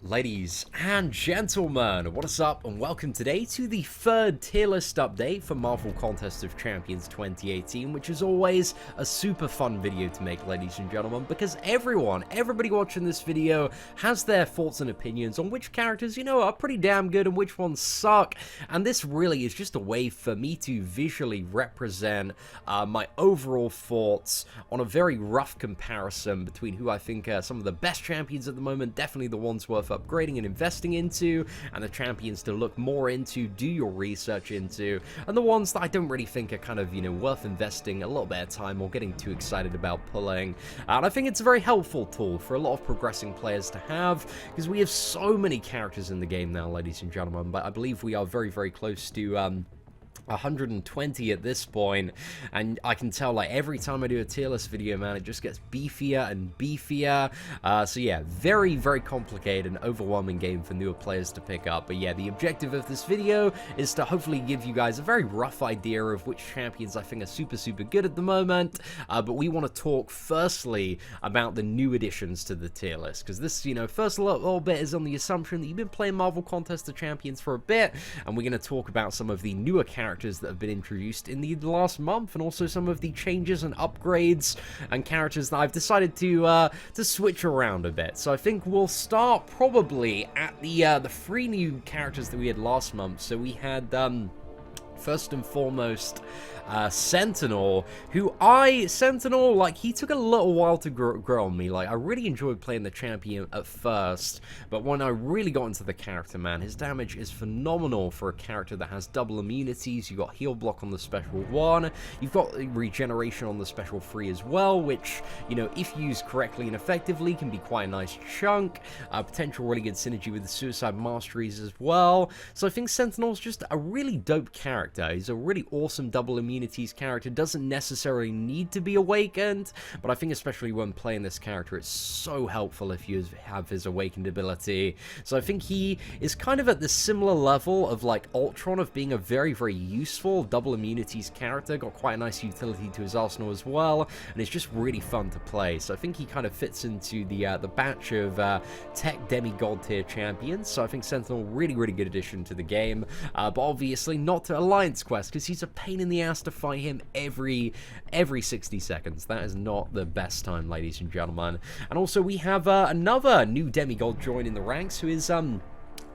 Ladies and gentlemen, what is up and welcome today to the third tier list update for Marvel Contest of Champions 2018, which is always a super fun video to make, ladies and gentlemen, because everybody watching this video has their thoughts and opinions on which characters, are pretty damn good and which ones suck, and this really is just a way for me to visually represent my overall thoughts on a very rough comparison between who I think are some of the best champions at the moment, definitely the ones worth upgrading and investing into, and the champions to look more into, do your research into, and the ones that I don't really think are kind of, worth investing a little bit of time or getting too excited about pulling. And I think it's a very helpful tool for a lot of progressing players to have, because we have so many characters in the game now, ladies and gentlemen, but I believe we are very, very close to 120 at this point, and I can tell, like, every time I do a tier list video, man, it just gets beefier and beefier. So yeah, very, very complicated and overwhelming game for newer players to pick up. But yeah, the objective of this video is to hopefully give you guys a very rough idea of which champions I think are super, super good at the moment. But we want to talk firstly about the new additions to the tier list, because this, first little bit is on the assumption that you've been playing Marvel Contest of Champions for a bit, and we're going to talk about some of the newer characters that have been introduced in the last month, and also some of the changes and upgrades and characters that I've decided to switch around a bit. So I think we'll start probably at the three new characters that we had last month. So we had first and foremost, Sentinel, Sentinel, like, he took a little while to grow on me. Like, I really enjoyed playing the champion at first, but when I really got into the character, man, his damage is phenomenal for a character that has double immunities. You've got heal block on the special 1, you've got regeneration on the special 3 as well, which, if used correctly and effectively, can be quite a nice chunk. Potential really good synergy with the suicide masteries as well. So I think Sentinel's just a really dope character. He's a really awesome double immunities character. Doesn't necessarily need to be awakened, but I think especially when playing this character, it's so helpful if you have his awakened ability. So I think he is kind of at the similar level of, like, Ultron, of being a very, very useful double immunities character. Got quite a nice utility to his arsenal as well, and it's just really fun to play. So I think he kind of fits into the batch of tech Demi-God tier champions. So I think Sentinel, really, really good addition to the game, but obviously not to Alliance Quest, because he's a pain in the ass to fight him every 60 seconds. That is not the best time, ladies and gentlemen. And also we have another new Demi-God join in the ranks, who is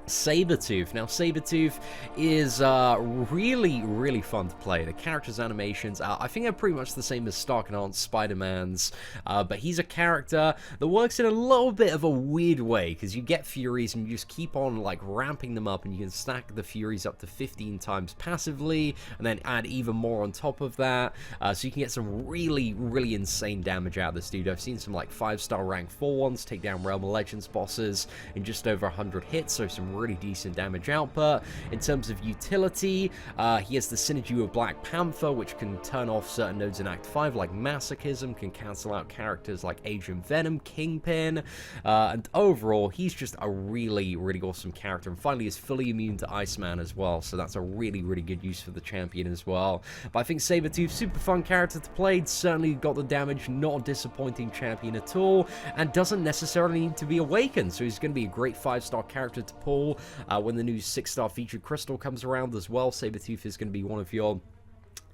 Saber-Tooth. Now, Saber-Tooth is really, really fun to play. The character's animations, I think, are pretty much the same as Stark and Aunt's Spider-Man's, but he's a character that works in a little bit of a weird way, because you get Furies and you just keep on, like, ramping them up, and you can stack the Furies up to 15 times passively, and then add even more on top of that, so you can get some really, really insane damage out of this dude. I've seen some, like, 5-star rank 4 ones take down Realm of Legends bosses in just over 100 hits, so some really decent damage output. In terms of utility, he has the synergy with Black Panther, which can turn off certain nodes in Act 5, like Masochism, can cancel out characters like Agent Venom, Kingpin, and overall, he's just a really, really awesome character. And finally, he's fully immune to Iceman as well, so that's a really, really good use for the champion as well. But I think Saber-Tooth, super fun character to play, certainly got the damage, not a disappointing champion at all, and doesn't necessarily need to be awakened, so he's going to be a great 5-star character to pull. When the new 6-star featured crystal comes around as well, Saber-Tooth is going to be one of your,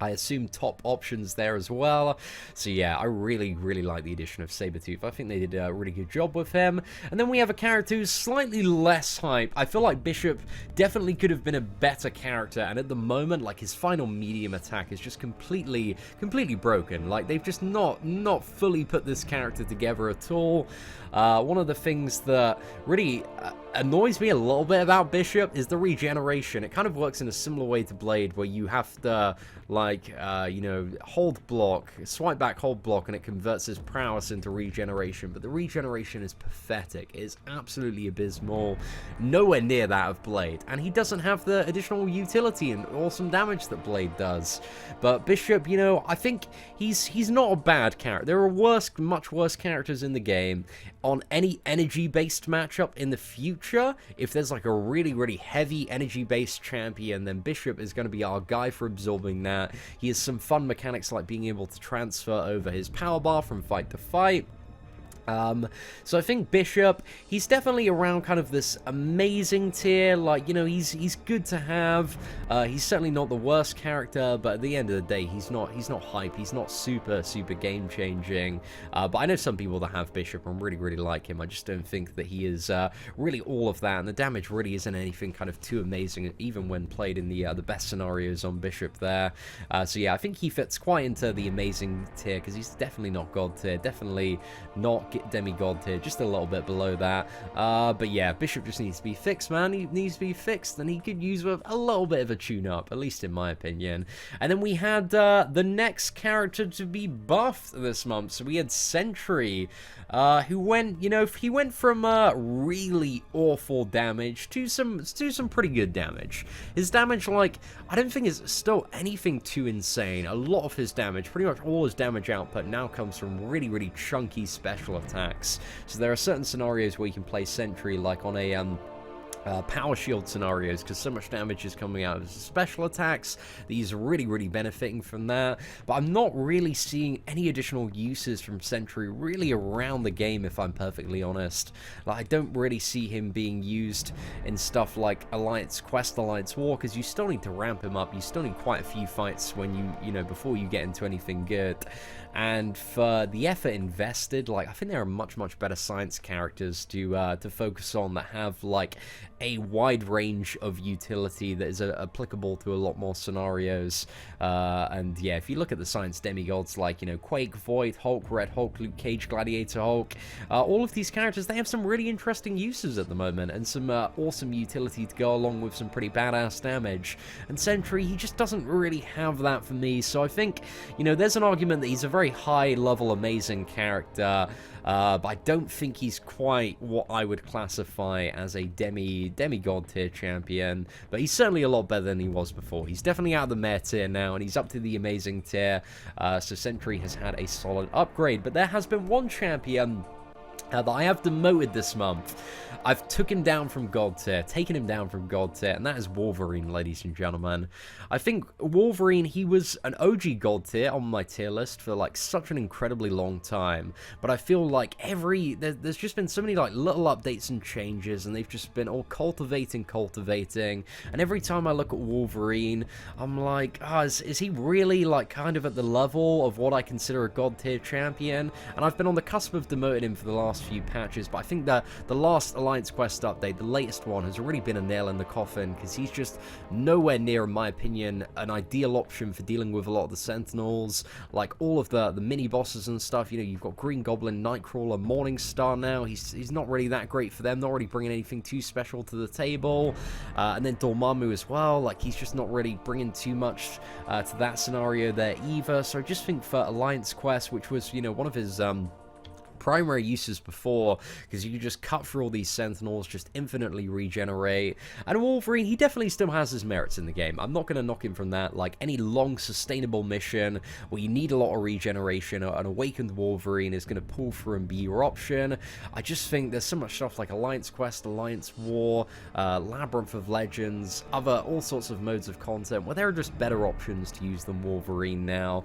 I assume, top options there as well. So yeah, I really, really like the addition of Saber-Tooth. I think they did a really good job with him. And then we have a character who's slightly less hype. I feel like Bishop definitely could have been a better character, and at the moment, like, his final medium attack is just completely broken. Like, they've just not fully put this character together at all. One of the things that really annoys me a little bit about Bishop is the regeneration. It kind of works in a similar way to Blade, where you have to, like, hold block, swipe back, hold block, and it converts his prowess into regeneration. But the regeneration is pathetic. It is absolutely abysmal. Nowhere near that of Blade. And he doesn't have the additional utility and awesome damage that Blade does. But Bishop, I think he's not a bad character. There are much worse characters in the game. On any energy-based matchup in the future, if there's, like, a really, really heavy energy-based champion, then Bishop is going to be our guy for absorbing that. He has some fun mechanics, like being able to transfer over his power bar from fight to fight. So I think Bishop, he's definitely around kind of this amazing tier, like, you know, he's good to have. He's certainly not the worst character, but at the end of the day, he's not hype, he's not super game changing. But I know some people that have Bishop and really like him. I just don't think that he is really all of that, and the damage really isn't anything kind of too amazing, even when played in the best scenarios on Bishop there. So yeah, I think he fits quite into the amazing tier, because he's definitely not God tier, definitely not Demi-God tier, just a little bit below that. But yeah, Bishop just needs to be fixed, man. He needs to be fixed, and he could use with a little bit of a tune-up, at least in my opinion. And then we had the next character to be buffed this month. So we had Sentry, who went, you know, he went from really awful damage to some pretty good damage. His damage, like, I don't think is still anything too insane. A lot of his damage, pretty much all his damage output now comes from really chunky special attacks. So there are certain scenarios where you can play Sentry, like on a power shield scenarios, because so much damage is coming out of his special attacks that he's really benefiting from that. But I'm not really seeing any additional uses from Sentry really around the game, if I'm perfectly honest. Like, I don't really see him being used in stuff like Alliance Quest, Alliance War, because you still need to ramp him up. You still need quite a few fights when you know, before you get into anything good. And for the effort invested, like, I think there are much better science characters to focus on that have, like, a wide range of utility that is applicable to a lot more scenarios. And yeah, if you look at the science demigods like, you know, Quake, Void, Hulk, Red Hulk, Luke Cage, Gladiator Hulk, all of these characters, they have some really interesting uses at the moment, and some awesome utility to go along with some pretty badass damage. And Sentry, he just doesn't really have that for me. So I think, you know, there's an argument that he's a very high level amazing character, but I don't think he's quite what I would classify as a demigod tier champion, but he's certainly a lot better than he was before. He's definitely out of the meh tier now, and he's up to the amazing tier, so Sentry has had a solid upgrade. But there has been one champion that I have demoted this month. I've taken him down from God tier, and that is Wolverine, ladies and gentlemen. I think Wolverine, he was an OG God tier on my tier list for like such an incredibly long time, but I feel like there's just been so many like little updates and changes, and they've just been all cultivating, and every time I look at Wolverine, I'm like, is he really like kind of at the level of what I consider a God tier champion? And I've been on the cusp of demoting him for the last few patches, but I think that the last Alliance Quest update, the latest one, has really been a nail in the coffin, because he's just nowhere near, in my opinion, an ideal option for dealing with a lot of the Sentinels, like all of the mini bosses and stuff. You know, you've got Green Goblin, Nightcrawler, Morningstar now. He's not really that great for them, not really bringing anything too special to the table. And then Dormammu as well, like he's just not really bringing too much to that scenario there either. So I just think for Alliance Quest, which was, you know, one of his primary uses before, because you can just cut through all these Sentinels, just infinitely regenerate. And Wolverine, he definitely still has his merits in the game. I'm not going to knock him from that. Like any long sustainable mission where you need a lot of regeneration, an awakened Wolverine is going to pull through and be your option. I just think there's so much stuff like Alliance Quest, Alliance War, Labyrinth of Legends, all sorts of modes of content where there are just better options to use than Wolverine now.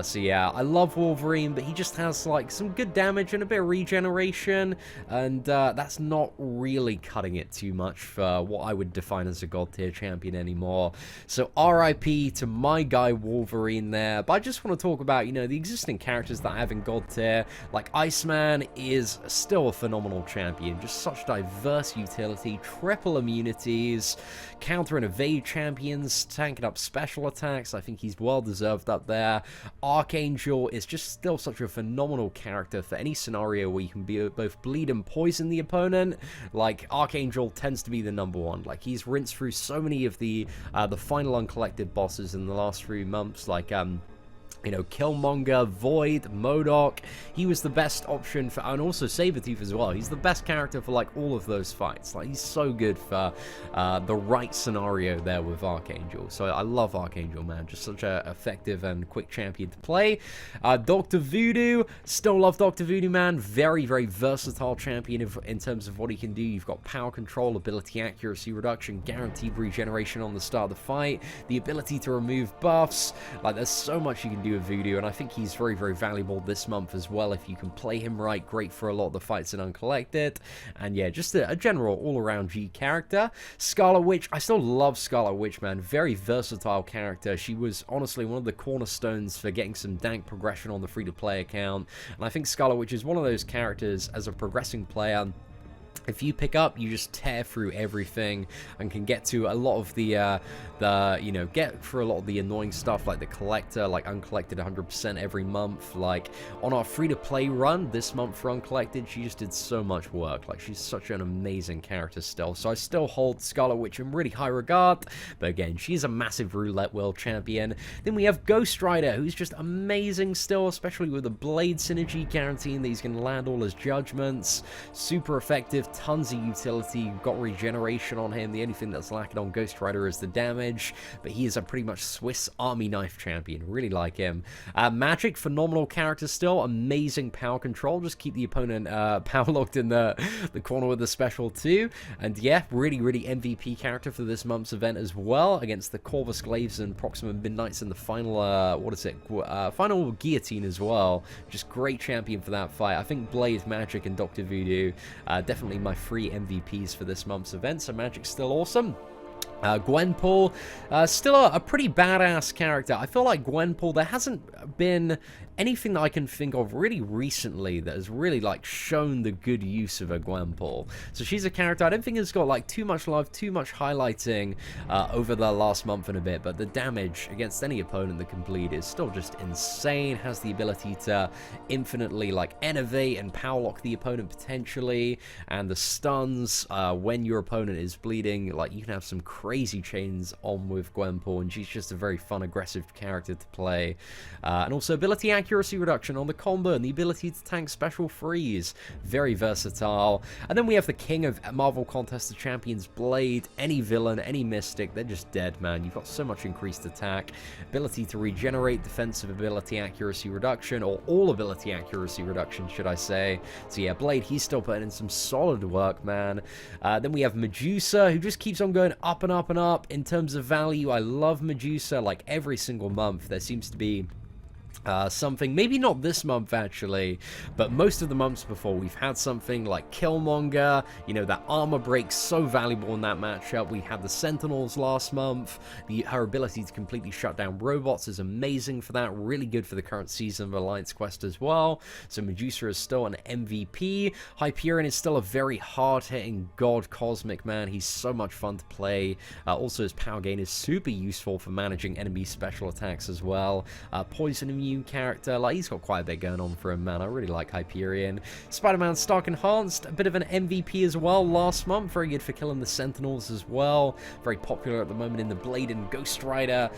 So yeah, I love Wolverine, but he just has like some good damage and a bit of regeneration, and that's not really cutting it too much for what I would define as a God tier champion anymore. So RIP to my guy Wolverine there. But I just want to talk about, you know, the existing characters that I have in God tier. Like Iceman is still a phenomenal champion, just such diverse utility, triple immunities, counter and evade champions, tanking up special attacks. I think he's well deserved up there. Archangel is just still such a phenomenal character for any scenario where you can be both bleed and poison the opponent. Like Archangel tends to be the number one. Like he's rinsed through so many of the final uncollected bosses in the last 3 months, like you know, Killmonger, Void, MODOK. He was the best option for, and also Saber-Tooth as well. He's the best character for like all of those fights. Like he's so good for the right scenario there with Archangel. So I love Archangel, man. Just such a effective and quick champion to play. Dr. Voodoo, still love Dr. Voodoo, man. Very versatile champion in terms of what he can do. You've got power control, ability accuracy reduction, guaranteed regeneration on the start of the fight, the ability to remove buffs. Like there's so much you can do do with Voodoo, and I think he's very, very valuable this month as well. If you can play him right, great for a lot of the fights in Uncollected. And yeah, just a general all-around G character. Scarlet Witch, I still love Scarlet Witch, man. Very versatile character. She was honestly one of the cornerstones for getting some dank progression on the free-to-play account. And I think Scarlet Witch is one of those characters as a progressing player. If you pick up, you just tear through everything and can get to a lot of the get through a lot of the annoying stuff like the collector, like Uncollected 100% every month. Like on our free-to-play run this month for Uncollected, she just did so much work. Like she's such an amazing character still. So I still hold Scarlet Witch in really high regard. But again, she's a massive roulette world champion. Then we have Ghost Rider, who's just amazing still, especially with the blade synergy guaranteeing that he's going to land all his judgments. Super effective. Tons of utility, got regeneration on him. The only thing that's lacking on Ghost Rider is the damage, but he is a pretty much Swiss Army knife champion. Really like him. Magic, phenomenal character still. Amazing power control. Just keep the opponent power locked in the corner with the special too. And yeah, really, really MVP character for this month's event as well, against the Corvus Glaives and Proxima Midnights in the final, final guillotine as well. Just great champion for that fight. I think Blade, Magic, and Dr. Voodoo, definitely my free MVPs for this month's event, so Magic's still awesome. Gwenpool, still a pretty badass character. I feel like Gwenpool, there hasn't been anything that I can think of really recently that has really like shown the good use of a Gwenpool. So she's a character I don't think has got like too much love, too much highlighting over the last month and a bit, but the damage against any opponent that can bleed is still just insane. Has the ability to infinitely like innovate and power lock the opponent potentially, and the stuns when your opponent is bleeding, like you can have some crazy chains on with Gwenpool, and she's just a very fun, aggressive character to play. And also ability accuracy reduction on the combo and the ability to tank special freeze. Very versatile. And then we have the king of Marvel Contest of Champions, Blade. Any villain, any mystic, they're just dead, man. You've got so much increased attack. Ability to regenerate, defensive ability accuracy reduction, or all ability accuracy reduction, should I say. So yeah, Blade, he's still putting in some solid work, man. Then we have Medusa, who just keeps on going up and up and up in terms of value. I love Medusa. Like every single month there seems to be something, maybe not this month actually, but most of the months before, we've had something like Killmonger. You know, that armor break's so valuable in that matchup. We had the Sentinels last month. Her ability to completely shut down robots is amazing for that. Really good for the current season of Alliance Quest as well. So Medusa is still an MVP. Hyperion is still a very hard-hitting god cosmic, man. He's so much fun to play. Also, his power gain is super useful for managing enemy special attacks as well. Poison immune character, like he's got quite a bit going on for him, man. I really like Hyperion. Spider-Man Stark Enhanced, a bit of an MVP as well last month. Very good for killing the Sentinels as well. Very popular at the moment in the Blade and Ghost Rider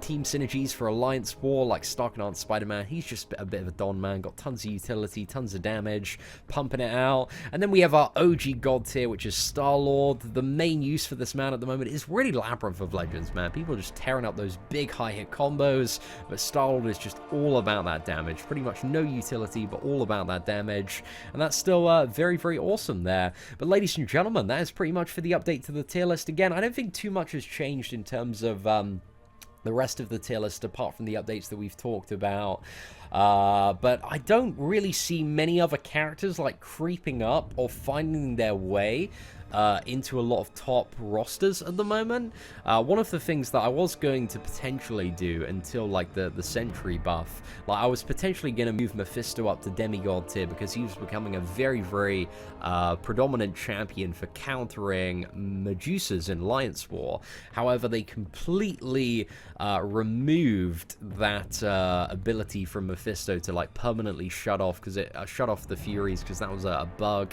team synergies for Alliance War, like Stark Enhanced Spider-Man. He's just a bit of a don, man. Got tons of utility, tons of damage, pumping it out. And then we have our OG god tier, which is Star-Lord. The main use for this man at the moment is really Labyrinth of Legends, man. People are just tearing up those big high-hit combos, but Star-Lord is just all about that damage. Pretty much no utility, but all about that damage. And that's still very, very awesome there. But ladies and gentlemen, that is pretty much for the update to the tier list. Again, I don't think too much has changed in terms of the rest of the tier list, apart from the updates that we've talked about. But I don't really see many other characters like creeping up or finding their way into a lot of top rosters at the moment. One of the things that I was going to potentially do until like the Sentry buff, like I was potentially going to move Mephisto up to Demi-God tier, because he was becoming a very, very predominant champion for countering Medusas in Alliance War. However, they completely removed that ability from Mephisto to like permanently shut off, because it shut off the Furies, because that was a bug.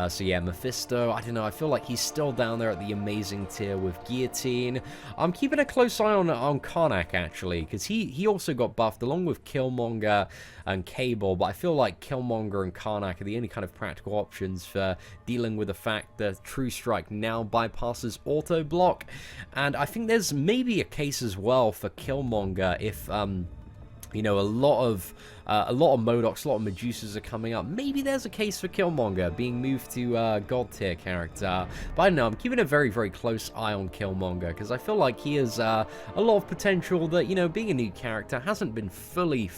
So yeah, Mephisto, I don't know, I feel like he's still down there at the amazing tier with Guillotine. I'm keeping a close eye on Karnak actually, because he also got buffed along with Killmonger and Cable, but I feel like Killmonger and Karnak are the only kind of practical options for dealing with the fact that True Strike now bypasses auto block. And I think there's maybe a case as well for Killmonger if you know, a lot of a lot of Modocs, a lot of Medusas are coming up. Maybe there's a case for Killmonger being moved to God tier character. But I don't know, I'm keeping a very, very close eye on Killmonger because I feel like he has a lot of potential that, you know, being a new character hasn't been fully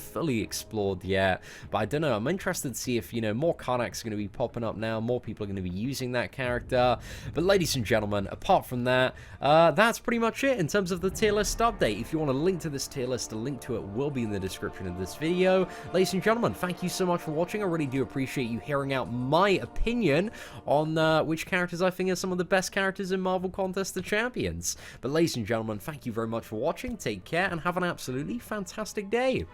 explored yet. But I don't know, I'm interested to see if, you know, more Karnaks are going to be popping up now, more people are going to be using that character. But ladies and gentlemen, apart from that, that's pretty much it in terms of the tier list update. If you want a link to this tier list, a link to it will be in the description of this video. Ladies and gentlemen, thank you so much for watching. I really do appreciate you hearing out my opinion on which characters I think are some of the best characters in Marvel Contest of Champions. But ladies and gentlemen, thank you very much for watching. Take care and have an absolutely fantastic day.